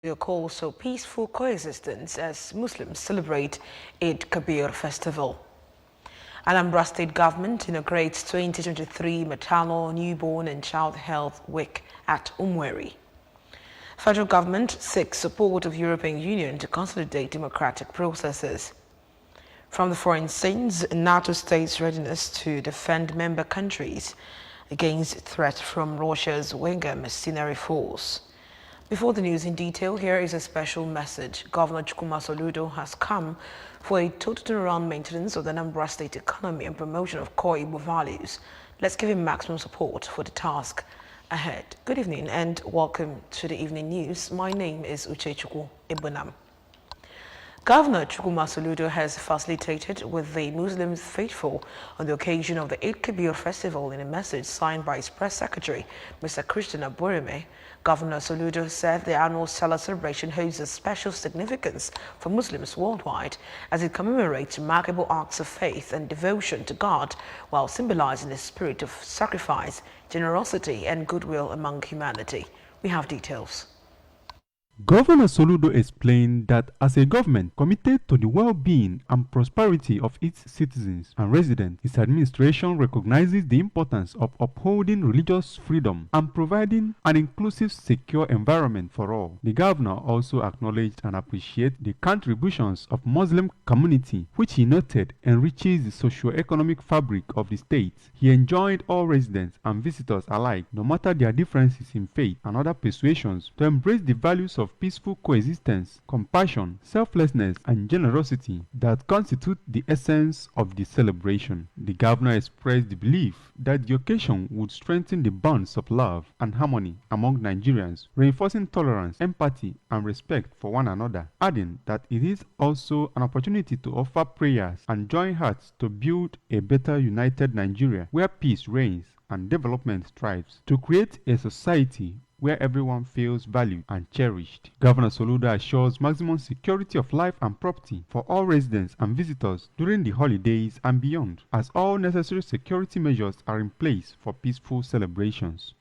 Your calls for peaceful coexistence as Muslims celebrate Eid Kabir festival. Anambra State Government inaugurates 2023 Maternal, Newborn and Child Health Week at Umueri. Federal government seeks support of European Union to consolidate democratic processes. From the foreign scenes, NATO states readiness to defend member countries against threat from Russia's Wagner mercenary force. Before the news in detail, here is a special message. Governor Chukwuma Soludo has come for a total turnaround maintenance of the Anambra State economy and promotion of core Igbo values. Let's give him maximum support for the task ahead. Good evening and welcome to the evening news. My name is Uchechukwu Ibunam. Governor Chukwuma Soludo has facilitated with the Muslim faithful on the occasion of the Eid Kabir festival in a message signed by his press secretary, Mr. Christian Abureme. Governor Soludo said the annual Salah celebration holds a special significance for Muslims worldwide as it commemorates remarkable acts of faith and devotion to God while symbolizing the spirit of sacrifice, generosity and goodwill among humanity. We have details. Governor Soludo explained that as a government committed to the well-being and prosperity of its citizens and residents, his administration recognizes the importance of upholding religious freedom and providing an inclusive, secure environment for all. The governor also acknowledged and appreciated the contributions of Muslim community, which he noted enriches the socio-economic fabric of the state. He enjoined all residents and visitors alike, no matter their differences in faith and other persuasions, to embrace the values of peaceful coexistence, compassion, selflessness, and generosity that constitute the essence of the celebration. The governor expressed the belief that the occasion would strengthen the bonds of love and harmony among Nigerians, reinforcing tolerance, empathy, and respect for one another, adding that it is also an opportunity to offer prayers and join hearts to build a better united Nigeria where peace reigns and development thrives, to create a society where everyone feels valued and cherished. Governor Soludo assures maximum security of life and property for all residents and visitors during the holidays and beyond, as all necessary security measures are in place for peaceful celebrations.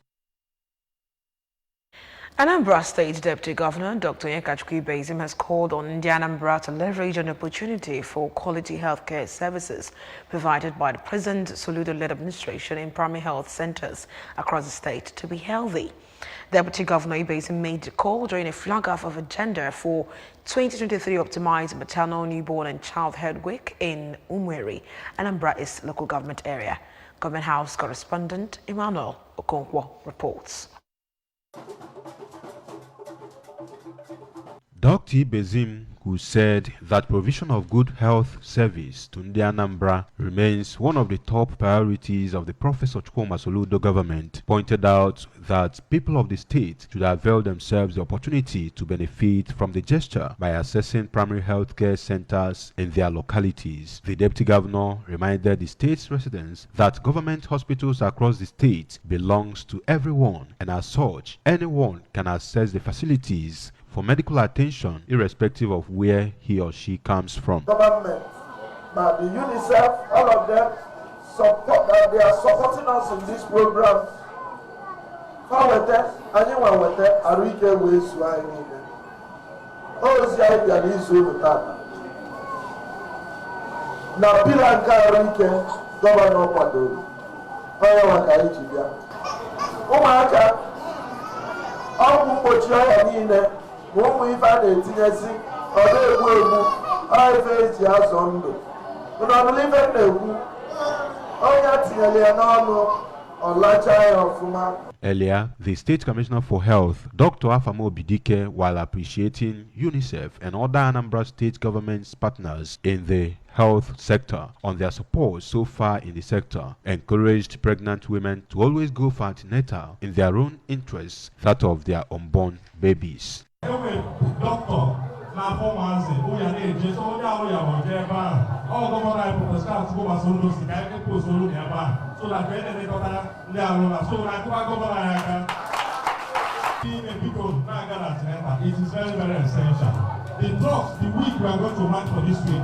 Anambra State Deputy Governor Dr. Yekachukwu Ibezim has called on the Anambra to leverage an opportunity for quality healthcare services provided by the President Soludo-led administration in primary health centers across the state to be healthy. Deputy Governor Ibezim made the call during a flag-off of agenda for 2023 Optimized Maternal, Newborn and Child Health Week in Umueri, Anambra East local government area. Government House correspondent Emmanuel Okonkwo reports. Dr. Ibezim, who said that provision of good health service to Ndi Anambra remains one of the top priorities of the Professor Chukwuma Soludo government, pointed out that people of the state should avail themselves the opportunity to benefit from the gesture by accessing primary health care centers in their localities. The deputy governor reminded the state's residents that government hospitals across the state belongs to everyone, and as such, anyone can access the facilities for medical attention irrespective of where he or she comes from. Government, now the UNICEF, all of them support that they are supporting us in this program. How with that? Anyone with that? Are we there with Swahili? Oh, is the idea is with that? Now, Pilanka Rike, Governor Pado, Oyawaka Ijibia. Oh, my God, I'm going to put you in. Woman if I did see or they will I face your son. But I believe in the Earlier, the State Commissioner for Health, Dr. Afamo Bidike, while appreciating UNICEF and other Anambra State government's partners in the health sector on their support so far in the sector, encouraged pregnant women to always go for antenatal in their own interests, that of their unborn babies. It is very, very essential. The talks, the week we are going to run for this week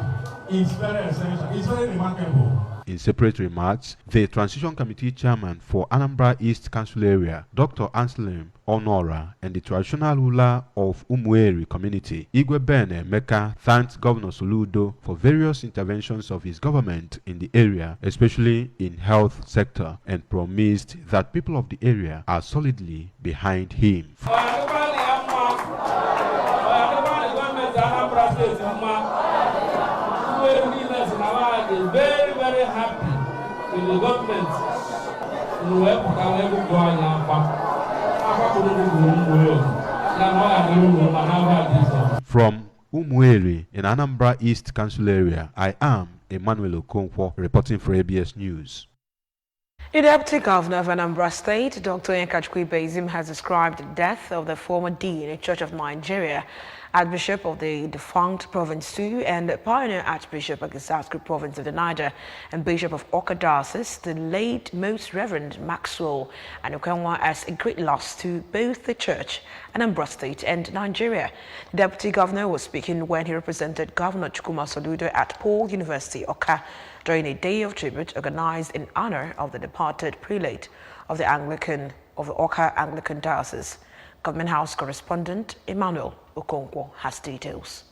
is very essential. It's very remarkable. In separate remarks, the Transition Committee Chairman for Anambra East Council Area, Dr. Anselm Onora, and the traditional ruler of Umueri community, Igwe Ben Emeka, thanked Governor Soludo for various interventions of his government in the area, especially in health sector, and promised that people of the area are solidly behind him. Is very, very happy with the government. From Umueri in Anambra East Council Area, I am Emmanuel Okonkwo reporting for ABS News. The Deputy Governor of Anambra State, Dr. Yekachukwu Ibezim, has described the death of the former Dean of Church of Nigeria, Archbishop of the defunct Province 2, and Pioneer Archbishop of the South Province of the Niger, and Bishop of Awka Diocese, the late Most Reverend Maxwell Anokwenwa, as a great loss to both the Church, Anambra State, and Nigeria. The Deputy Governor was speaking when he represented Governor Chukwuma Soludo at Paul University, Awka, during a day of tribute organized in honor of the departed prelate of the Awka Anglican Diocese. Government House correspondent Emmanuel Okonkwo has details.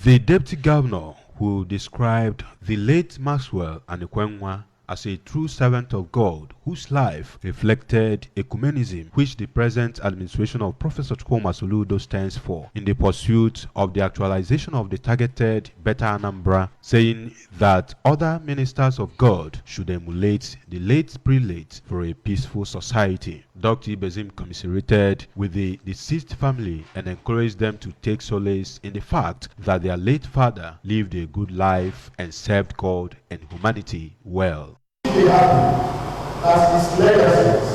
The Deputy Governor, who described the late Maxwell Anokwenwa as a true servant of God whose life reflected ecumenism, which the present administration of Professor Chukwuma Soludo stands for, in the pursuit of the actualization of the targeted Better Anambra, saying that other ministers of God should emulate the late prelate for a peaceful society. Dr. Ibezim commiserated with the deceased family and encouraged them to take solace in the fact that their late father lived a good life and served God and humanity well. Be happy as his legacies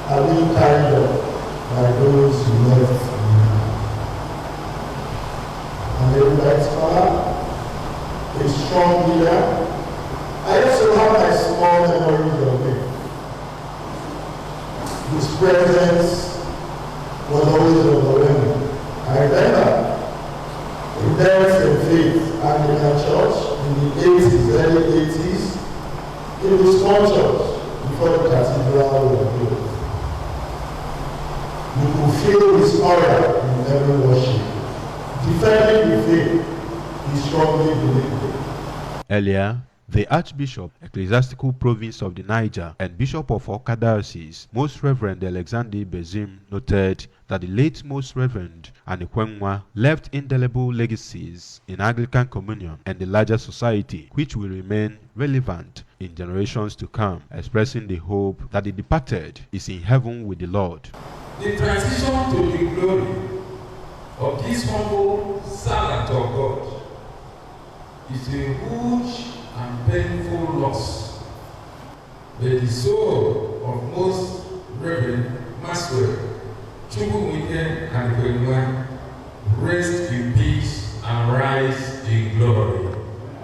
are being carried on by those who left behind. An erudite scholar, a strong leader. I also have my small memories of him. His presence was always overwhelming. I remember he danced in faith Anglican Church in the 80s, early 80s, in the small church before the cathedral was built. You could feel his aura in every worship. Defending the faith, he strongly believed in. Earlier, the Archbishop, Ecclesiastical Province of the Niger, and Bishop of Awka Diocese, Most Reverend Alexander Ibezim, noted that the late Most Reverend Anokwenwa left indelible legacies in Anglican Communion and the larger society, which will remain relevant in generations to come, expressing the hope that the departed is in heaven with the Lord. The transition to the glory of this humble servant of God is a huge and painful loss. May the soul of Most Reverend Maxwell Chukwuma Anokwenwa rest in peace and rise in glory.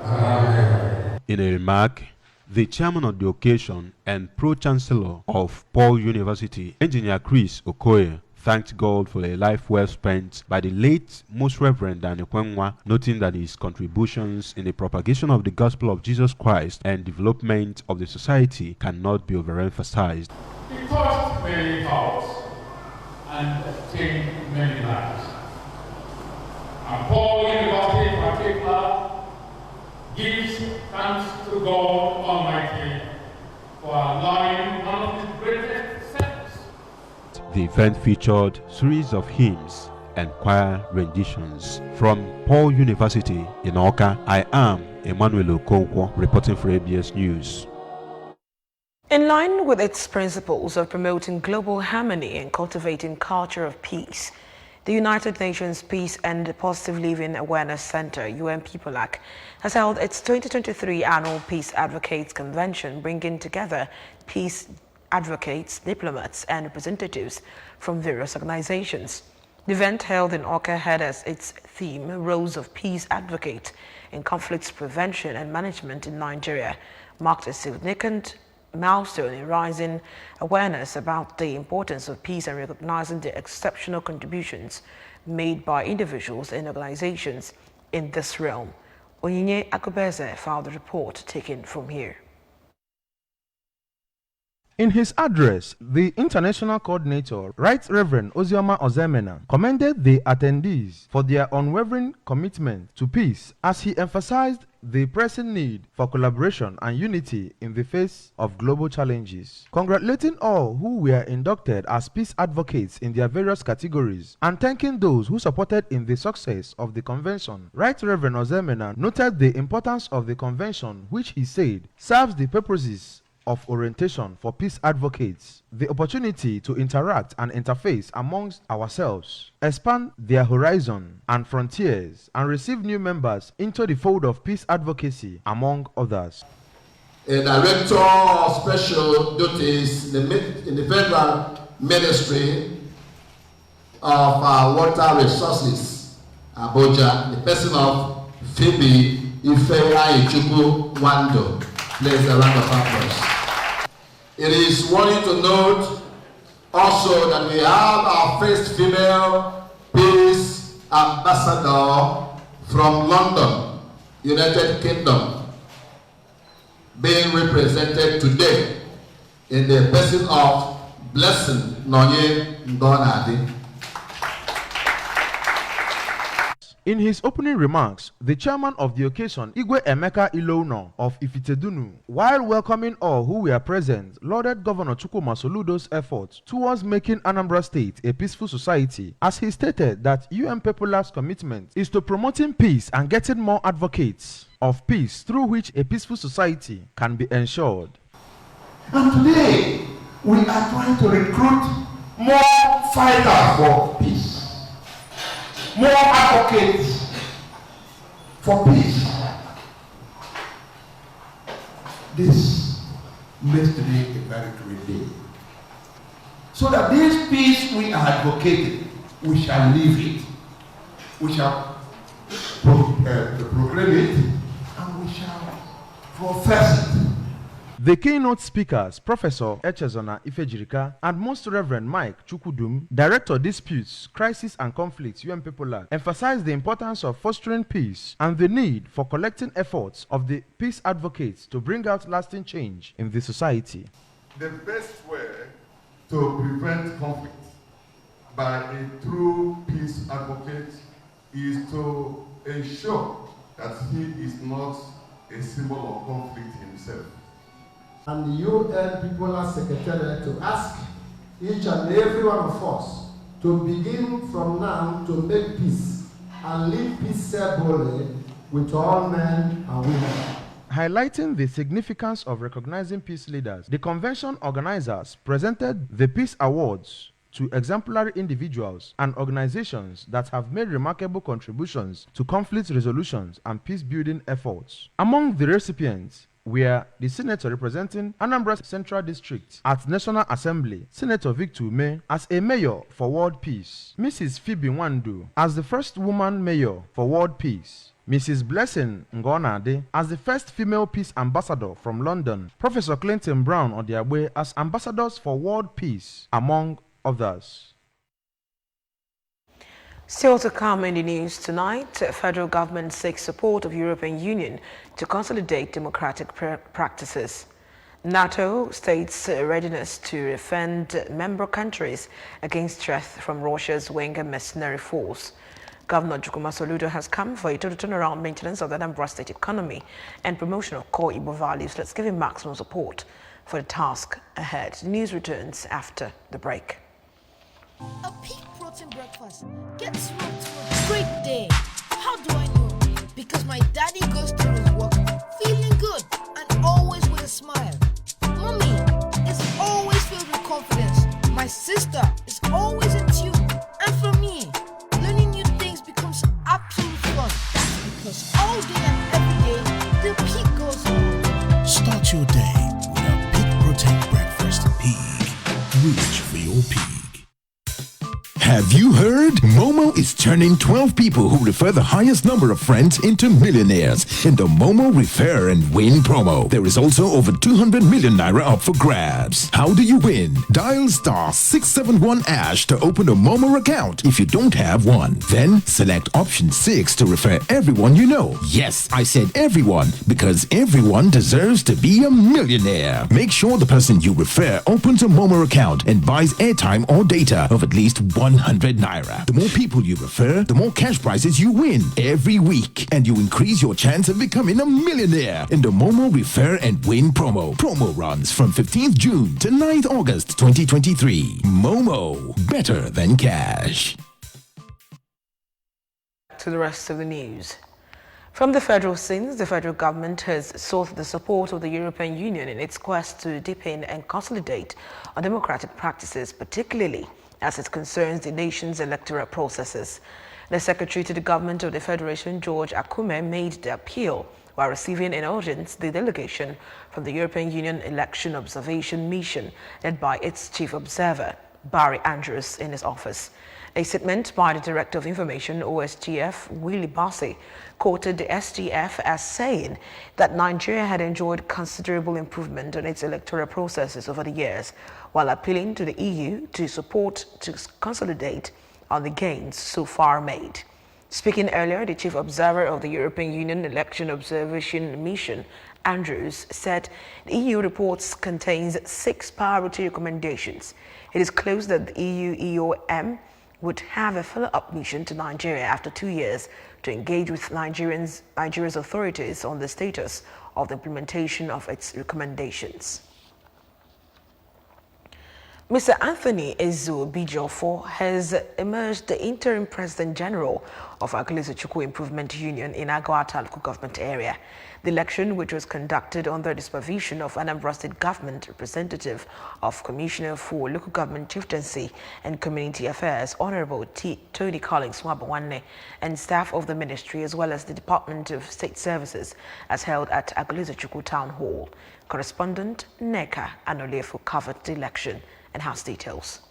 Amen. In a remark, the chairman of the occasion and pro-chancellor of Paul University, Engineer Chris Okoye, thanked God for a life well spent by the late Most Reverend Anokwenwa, noting that his contributions in the propagation of the gospel of Jesus Christ and development of the society cannot be overemphasized. He touched many hearts and changed many lives. And Paul University in particular gives thanks to God Almighty for allowing one of his greatest servants. The event featured series of hymns and choir renditions. From Paul University in Awka, I am Emmanuel Okonkwo reporting for ABS News. In line with its principles of promoting global harmony and cultivating culture of peace, the United Nations Peace and Positive Living Awareness Center, UNPPOLAC, has held its 2023 Annual Peace Advocates Convention, bringing together peace advocates, diplomats, and representatives from various organizations. The event, held in Awka, had as its theme Roles of Peace Advocate in Conflicts Prevention and Management in Nigeria, marked a significant milestone in raising awareness about the importance of peace and recognizing the exceptional contributions made by individuals and organizations in this realm. Onyinye Akubeze filed the report taken from here. In his address, the international coordinator, Right Reverend Ozioma Ozemena, commended the attendees for their unwavering commitment to peace as he emphasized the pressing need for collaboration and unity in the face of global challenges. Congratulating all who were inducted as peace advocates in their various categories and thanking those who supported in the success of the convention, Right Reverend Ozemena noted the importance of the convention, which he said serves the purposes of orientation for peace advocates, the opportunity to interact and interface amongst ourselves, expand their horizon and frontiers, and receive new members into the fold of peace advocacy, among others. A director of special duties in the Federal Ministry of Water Resources, Abuja, the person of Phoebe Ife-Ayichukwu Wando. Please a round of applause. It is worthy to note also that we have our first female peace ambassador from London, United Kingdom, being represented today in the person of Blessing Nonye Ndonadi. In his opening remarks, the chairman of the occasion, Igwe Emeka Ilouno of Ifitedunu, while welcoming all who were present, lauded Governor Chukwuma Soludo's efforts towards making Anambra State a peaceful society, as he stated that People's commitment is to promoting peace and getting more advocates of peace through which a peaceful society can be ensured. And today, we are trying to recruit more fighters for peace, more advocates for peace. This makes today a very great day. So that this peace we are advocating, we shall live it, we shall proclaim it, and we shall profess it. The keynote speakers, Professor Echezona Ifejirika and Most Reverend Mike Chukudum, Director Disputes, Crisis and Conflicts, People's, emphasized the importance of fostering peace and the need for collecting efforts of the peace advocates to bring out lasting change in the society. The best way to prevent conflict by a true peace advocate is to ensure that he is not a symbol of conflict himself. And the UN People's Secretariat to ask each and every one of us to begin from now to make peace and live peaceably with all men and women. Highlighting the significance of recognizing peace leaders, the convention organizers presented the Peace Awards to exemplary individuals and organizations that have made remarkable contributions to conflict resolutions and peace-building efforts. Among the recipients were the senator representing Anambra Central District at National Assembly, Senator Victor Ume, as a mayor for world peace, Mrs. Phoebe Nwandu as the first woman mayor for world peace, Mrs. Blessing Ngonade as the first female peace ambassador from London, Professor Clinton Brown Odiagbe as ambassadors for world peace, among others. Still to come in the news tonight, federal government seeks support of European Union to consolidate democratic practices. NATO states readiness to defend member countries against threats from Russia's Wenger mercenary force. Governor Chukwuma Soludo has come for a total turnaround maintenance of the Anambra State economy and promotion of core Igbo values. Let's give him maximum support for the task ahead. The news returns after the break. A peak protein breakfast gets you up to a great day. How do I know? Because my daddy goes to his work feeling good and always with a smile. Mommy is always filled with confidence. My sister is always in tune. And for me, learning new things becomes absolute fun. That's because all day and every day, the peak goes on. Start your day with a peak protein breakfast. Peak. Reach for your peak. Have you heard? Momo is turning 12 people who refer the highest number of friends into millionaires in the Momo Refer and Win promo. There is also over 200 million naira up for grabs. How do you win? Dial star 671 # to open a Momo account if you don't have one. Then select option 6 to refer everyone you know. Yes, I said everyone, because everyone deserves to be a millionaire. Make sure the person you refer opens a Momo account and buys airtime or data of at least 100 naira. The more people you refer, the more cash prizes you win every week, and you increase your chance of becoming a millionaire in the Momo Refer and Win promo. Promo runs from 15th June to 9th August 2023. Momo, better than cash. To the rest of the news. From the federal scenes, the federal government has sought the support of the European Union in its quest to deepen and consolidate on democratic practices, particularly as it concerns the nation's electoral processes. The Secretary to the Government of the Federation, George Akume, made the appeal while receiving in audience the delegation from the European Union Election Observation Mission led by its chief observer, Barry Andrews, in his office. A statement by the Director of Information, OSGF, Willie Bassi, quoted the SGF as saying that Nigeria had enjoyed considerable improvement in its electoral processes over the years, while appealing to the EU to support to consolidate on the gains so far made. Speaking earlier, the Chief Observer of the European Union Election Observation Mission, Andrews, said the EU reports contains 6 priority recommendations. It is close that the EU EOM would have a follow-up mission to Nigeria after 2 years to engage with Nigeria's authorities on the status of the implementation of its recommendations. Mr. Anthony Ezo-Bijiofor has emerged the interim President General of Aguleze-Chukwu Improvement Union in Agwata local government area. The election, which was conducted under the supervision of Anambra State Government representative of Commissioner for Local Government Chieftaincy and Community Affairs, Honorable Tony Collins Mwabawane, and staff of the ministry, as well as the Department of State Services, as held at Aguleze-Chukwu Town Hall. Correspondent Neka Anolefu covered the election and has details.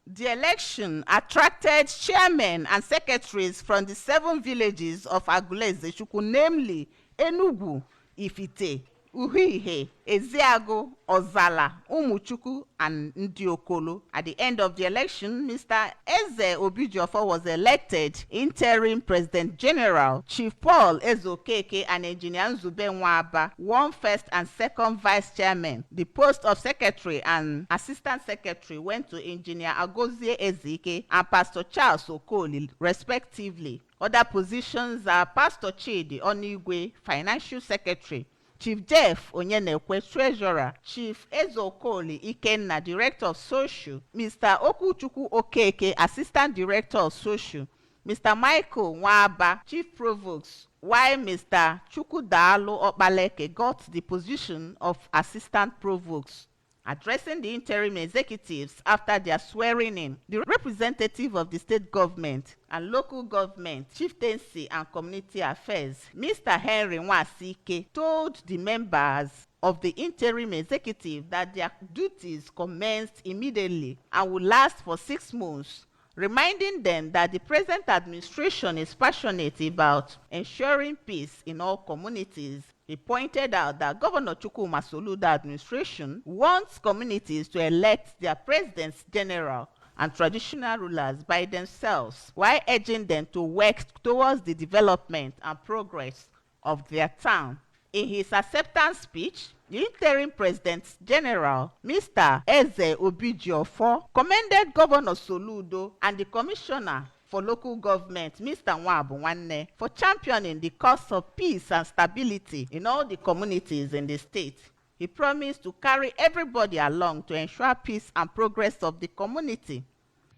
The election attracted chairmen and secretaries from the 7 villages of Aguleze-Chukwu, namely Enugu, Ifite, Uhihe, Eziago, Ozala, Umuchukwu, and Ndiokolo. At the end of the election, Mr. Eze-Obijiofor was elected interim President General. Chief Paul Ezokeke and Engineer Nzube Nwaba won first and second vice chairman. The post of secretary and assistant secretary went to Engineer Agozie Ezike and Pastor Charles Okoli, respectively. Other positions are Pastor Chidi Onigwe, financial secretary, Chief Jeff Onyenekwe, Treasurer, Chief Ezokoli Ikenna, Director of Social, Mr. Okuchukwu Okeke, Assistant Director of Social, Mr. Michael Nwaba, Chief Provost, while Mr. Chukudalo Okbaleke got the position of Assistant Provost. Addressing the interim executives after their swearing in, the representative of the state government and local government, chieftaincy and community affairs, Mr. Henry Nwasike, told the members of the interim executive that their duties commenced immediately and will last for 6 months, reminding them that the present administration is passionate about ensuring peace in all communities. He pointed out that Governor Chukwuma Soludo administration wants communities to elect their presidents general and traditional rulers by themselves, while urging them to work towards the development and progress of their town. In his acceptance speech, the interim President General, Mr. Eze-Obijiofor, commended Governor Soludo and the Commissioner for Local Government, Mr. Nwabuwane, for championing the cause of peace and stability in all the communities in the state. He promised to carry everybody along to ensure peace and progress of the community.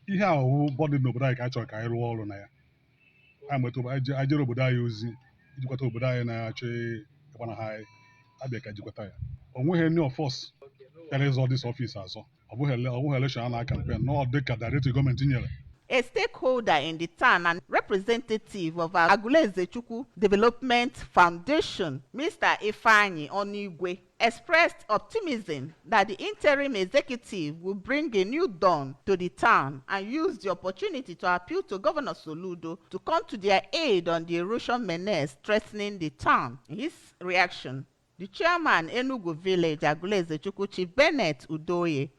Ihe ahụ bọdụ n'obodo anyị ka a chọrọ ka anyị rụọ ọrụ na ya. Anyị jere obodo anyị ozi ijikwata obodo anyị na-achọ ịgbana ha anyị abịa ka jikwata ya. O nweghị any of us bịara ịzọ this office azọ. Ọ bụghị election a na-campaign, na ọ dị ka director gọọmenti nyere. a stakeholder in the town and representative of Aguleze-Chukwu Development Foundation, Mr. Ifeanyi Onigwe, expressed optimism that the interim executive will bring a new dawn to the town and use the opportunity to appeal to Governor Soludo to come to their aid on the erosion menace threatening the town. In his reaction, the chairman Enugu Village Aguleze-Chukwu Chief Bennett Udoye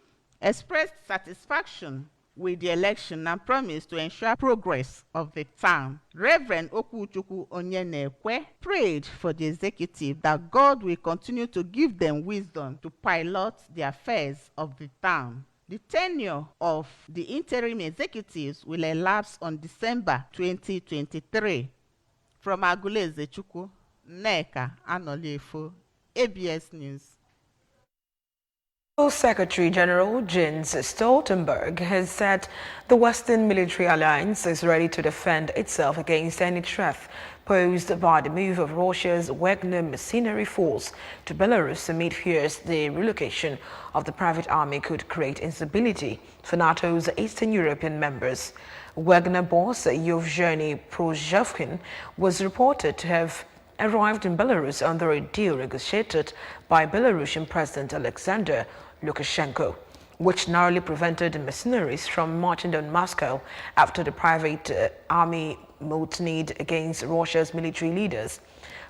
expressed satisfaction with the election and promised to ensure progress of the town. Reverend Okuchukwu Onyenekwe prayed for the executive that God will continue to give them wisdom to pilot the affairs of the town. The tenure of the interim executives will elapse on December 2023. From Aguleze-Chukwu, Nneka Anoliefo, ABS News. Secretary General Jens Stoltenberg has said the Western military alliance is ready to defend itself against any threat posed by the move of Russia's Wagner mercenary force to Belarus amid fears the relocation of the private army could create instability for NATO's Eastern European members. Wagner boss Yevgeny Prozhovkin was reported to have arrived in Belarus under a deal negotiated by Belarusian President Alexander Lukashenko, which narrowly prevented the mercenaries from marching on Moscow after the private army mutinied against Russia's military leaders.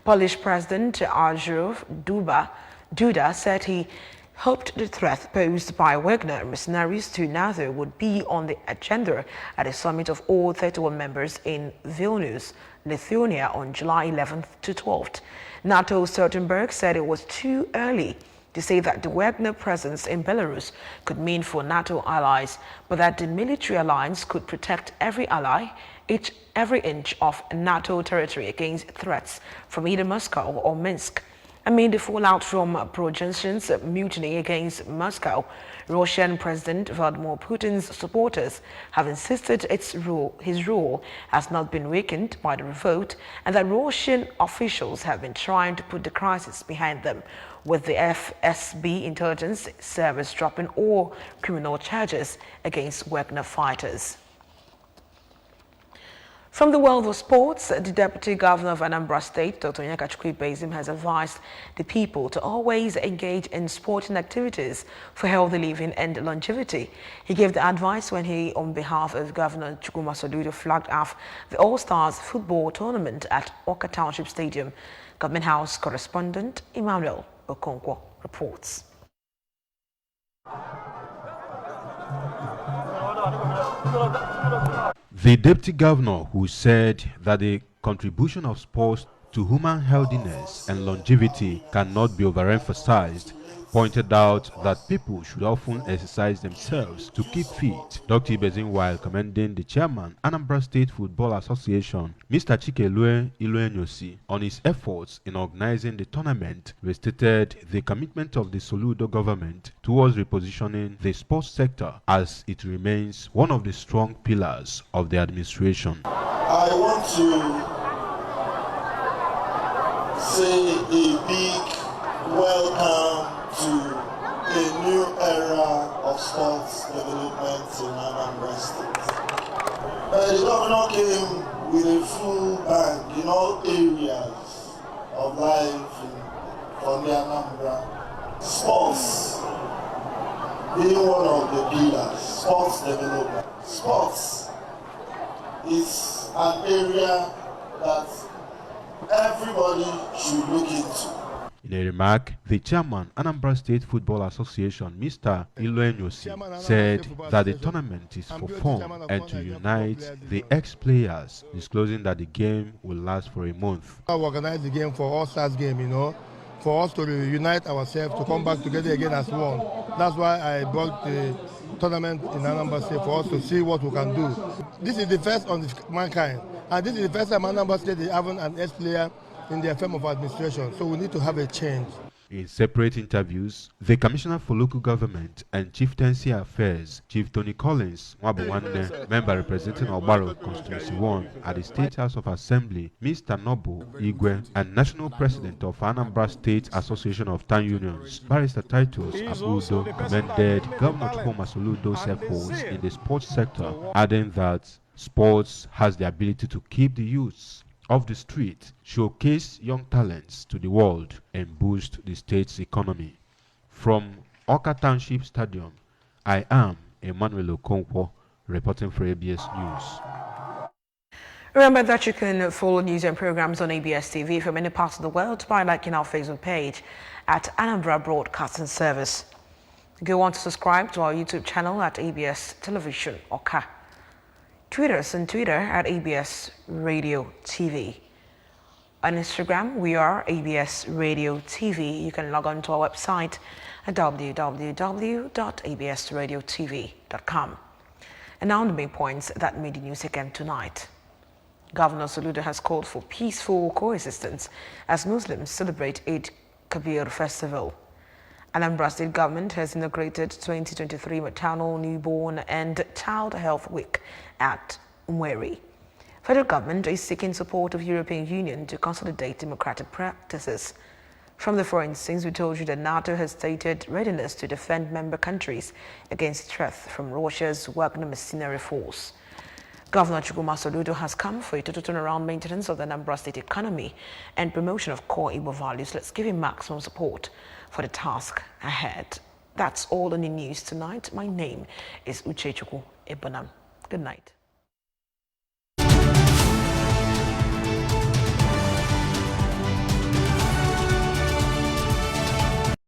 Polish President Andrzej Duda said he hoped the threat posed by Wagner mercenaries to NATO would be on the agenda at a summit of all 31 members in Vilnius, Lithuania on July 11th to 12th. NATO Stoltenberg said it was too early to say that the Wagner presence in Belarus could mean for NATO allies, but that the military alliance could protect every ally, every inch of NATO territory against threats from either Moscow or Minsk. Amid the fallout from Prigozhin's mutiny against Moscow, Russian President Vladimir Putin's supporters have insisted his rule has not been weakened by the revolt and that Russian officials have been trying to put the crisis behind them, with the FSB intelligence service dropping all criminal charges against Wagner fighters. From the world of sports, the Deputy Governor of Anambra State, Dr. Onyeka Chukwuibezim, has advised the people to always engage in sporting activities for healthy living and longevity. He gave the advice when he, on behalf of Governor Chukwuma Soludo, flagged off the All-Stars football tournament at Oka Township Stadium. Government House correspondent Emmanuel Okonkwo reports. The deputy governor, who said that the contribution of sports to human healthiness and longevity cannot be overemphasized, pointed out that people should often exercise themselves to keep fit. Dr. Ibezim, while commending the chairman, Anambra State Football Association, Mr. Chikelue Iluenyosi, on his efforts in organizing the tournament, restated the commitment of the Soludo government towards repositioning the sports sector as it remains one of the strong pillars of the administration. I want to say a big welcome to a new era of sports development in Anambra State. The governor came with a full bang in all areas of life for the Anambra. Sports being one of the pillars, sports development. Sports is an area that everybody should look into. In a remark, the chairman, Anambra State Football Association, Mr. Iluenyosi, said that the tournament is for fun and to unite the ex-players, disclosing that the game will last for a month. I organized the game for All Stars game, for us to reunite ourselves, to come back together again as one. That's why I brought the tournament in Anambra State for us to see what we can do. This is the first on mankind, and this is the first time Anambra State is having an ex-player in the FM of administration, so we need to have a change. In separate interviews, the Commissioner for Local Government and Chieftaincy Affairs, Chief Tony Collins Mwabuwanne, member representing Ogbaro Constituency 1 at the State House of Assembly, Mr. Nobu Igwe, and National President of Anambra State Association of Town Unions, Barrister Titus Abudo, commended Governor Chukwuma Soludo's efforts in the sports sector, adding that sports has the ability to keep the youths of the street, showcase young talents to the world, and boost the state's economy. From Oka Township Stadium, I am Emmanuel Okonkwo, reporting for ABS News. Remember that you can follow news and programs on ABS TV from any part of the world by liking our Facebook page at Anambra Broadcasting Service. Go on to subscribe to our YouTube channel at ABS Television Oka. Tweet us on Twitter at ABS Radio TV. On Instagram, we are ABS Radio TV. You can log on to our website at www.absradiotv.com. And now the main points that made the news again tonight. Governor Soludo has called for peaceful coexistence as Muslims celebrate Eid Kabir festival. Anambra State Government has inaugurated 2023 Maternal, Newborn and Child Health Week at Umweri. Federal government is seeking support of European Union to consolidate democratic practices. From the foreign scenes, we told you that NATO has stated readiness to defend member countries against threat from Russia's Wagner mercenary force. Governor Chukwuma Soludo has come for a total turnaround maintenance of the Anambra State economy and promotion of core Igbo values. Let's give him maximum support for the task ahead. That's all on the news tonight. My name is Uchechukwu Ebonam. Good night.